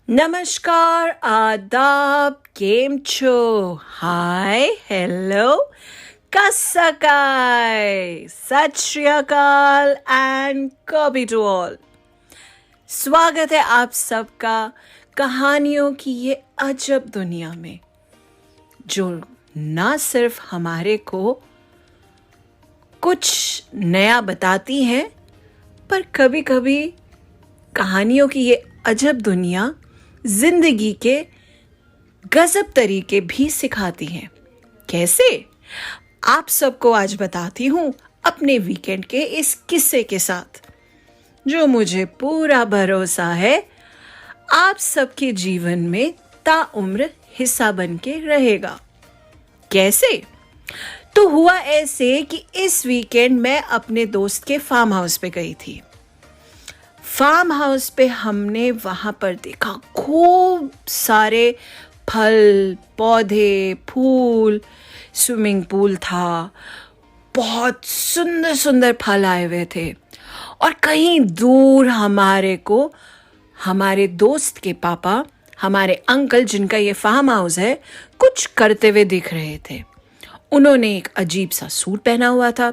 नमस्कार, आदाब, केम छो? हाय, हेलो, कसकाय, सत श्री अकाल एंड कॉपी टू ऑल। स्वागत है आप सबका कहानियों की ये अजब दुनिया में, जो ना सिर्फ हमारे को कुछ नया बताती है, पर कभी कभी कहानियों की ये अजब दुनिया जिंदगी के गजब तरीके भी सिखाती हैं। कैसे? आप सबको आज बताती हूं अपने वीकेंड के इस किस्से के साथ, जो मुझे पूरा भरोसा है आप सबके जीवन में ताउम्र हिस्सा बन के रहेगा। कैसे? तो हुआ ऐसे कि इस वीकेंड मैं अपने दोस्त के फार्म हाउस पे गई थी। फार्म हाउस पे हमने वहां पर देखा खूब सारे फल, पौधे, फूल, स्विमिंग पूल था, बहुत सुंदर सुंदर फल आए हुए थे। और कहीं दूर हमारे दोस्त के पापा, हमारे अंकल जिनका ये फार्म हाउस है, कुछ करते हुए दिख रहे थे। उन्होंने एक अजीब सा सूट पहना हुआ था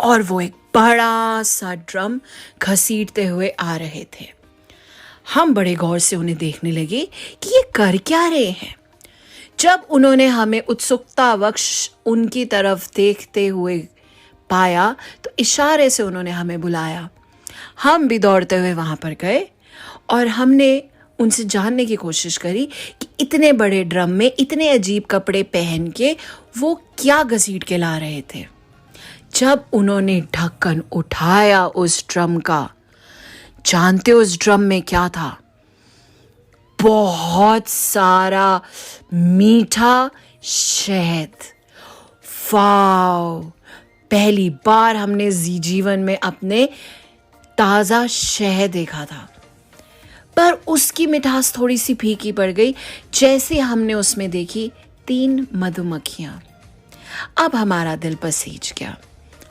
और वो एक बड़ा सा ड्रम घसीटते हुए आ रहे थे। हम बड़े गौर से उन्हें देखने लगे कि ये कर क्या रहे हैं। जब उन्होंने हमें उत्सुकतावश उनकी तरफ देखते हुए पाया तो इशारे से उन्होंने हमें बुलाया। हम भी दौड़ते हुए वहां पर गए और हमने उनसे जानने की कोशिश करी कि इतने बड़े ड्रम में इतने अजीब कपड़े पहन के वो क्या घसीट के ला रहे थे। जब उन्होंने ढक्कन उठाया उस ड्रम का, जानते हो उस ड्रम में क्या था? बहुत सारा मीठा शहद। वाव! पहली बार हमने जीवन में अपने ताजा शहद देखा था, पर उसकी मिठास थोड़ी सी फीकी पड़ गई जैसे हमने उसमें देखी 3 मधुमक्खियां। अब हमारा दिल पसीज गया।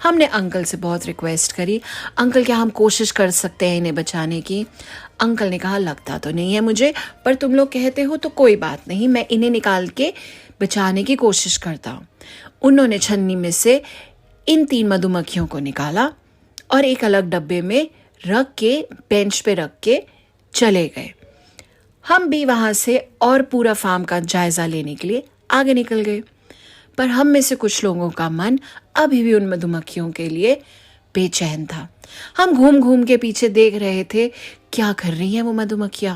हमने अंकल से बहुत रिक्वेस्ट करी, अंकल क्या हम कोशिश कर सकते हैं इन्हें बचाने की? अंकल ने कहा लगता तो नहीं है मुझे, पर तुम लोग कहते हो तो कोई बात नहीं, मैं इन्हें निकाल के बचाने की कोशिश करता हूँ। उन्होंने छन्नी में से इन 3 मधुमक्खियों को निकाला और एक अलग डब्बे में रख के बेंच पे रख के चले गए। हम भी वहां से और पूरा फार्म का जायजा लेने के लिए आगे निकल गए, पर हम में से कुछ लोगों का मन अभी भी उन मधुमक्खियों के लिए बेचैन था। हम घूम घूम के पीछे देख रहे थे क्या कर रही हैं वो मधुमक्खियां।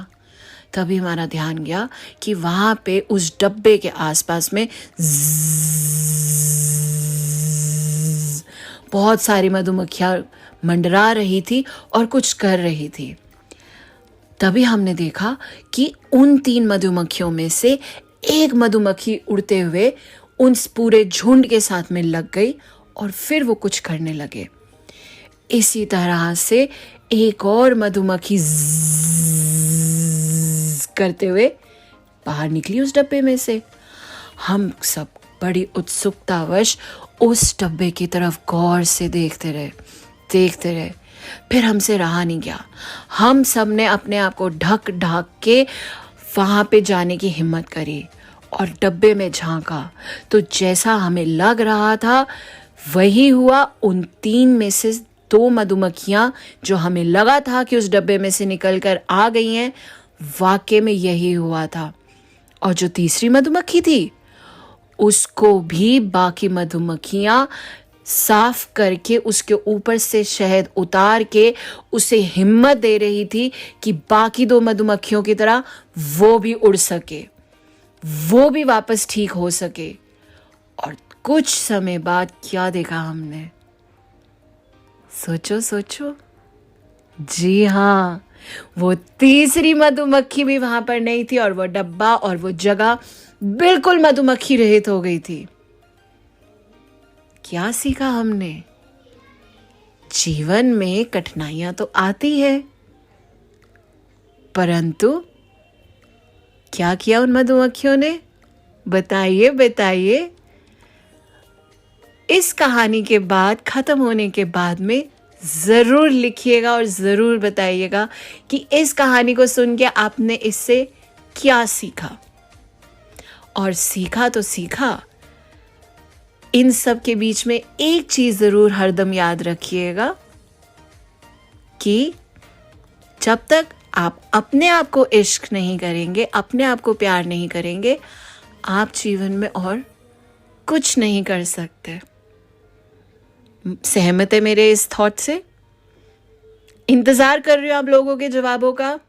तभी हमारा ध्यान गया कि वहां पे उस डब्बे के आसपास में बहुत सारी मधुमक्खियां मंडरा रही थी और कुछ कर रही थी। तभी हमने देखा कि उन 3 मधुमक्खियों में से एक मधुमक्खी उड़ते हुए उन पूरे झुंड के साथ में लग गई और फिर वो कुछ करने लगे। इसी तरह से एक और मधुमक्खी करते हुए बाहर निकली उस डब्बे में से। हम सब बड़ी उत्सुकतावश उस डब्बे की तरफ गौर से देखते रहे। फिर हमसे रहा नहीं गया। हम सब ने अपने आप को ढक के वहां पे जाने की हिम्मत करी और डब्बे में झांका तो जैसा हमें लग रहा था वही हुआ। उन 3 में से 2 मधुमक्खियां जो हमें लगा था कि उस डब्बे में से निकल कर आ गई हैं, वाकई में यही हुआ था। और जो तीसरी मधुमक्खी थी उसको भी बाकी मधुमक्खियां साफ करके उसके ऊपर से शहद उतार के उसे हिम्मत दे रही थी कि बाकी 2 मधुमक्खियों की तरह वो भी उड़ सके, वो भी वापस ठीक हो सके। और कुछ समय बाद क्या देखा हमने? सोचो। जी हाँ, वो तीसरी मधुमक्खी भी वहां पर नहीं थी और वो डब्बा और वो जगह बिल्कुल मधुमक्खी रहित हो गई थी। क्या सीखा हमने? जीवन में कठिनाइयां तो आती है, परंतु क्या किया उन मधुमक्खियों ने? बताइए। इस कहानी के बाद, खत्म होने के बाद में ज़रूर लिखिएगा और ज़रूर बताइएगा कि इस कहानी को सुन के आपने इससे क्या सीखा? और सीखा तो सीखा, इन सब के बीच में एक चीज जरूर हरदम याद रखिएगा कि जब तक आप अपने आप को इश्क नहीं करेंगे, अपने आप को प्यार नहीं करेंगे, आप जीवन में और कुछ नहीं कर सकते। सहमत है मेरे इस थॉट से? इंतजार कर रही हूं आप लोगों के जवाबों का।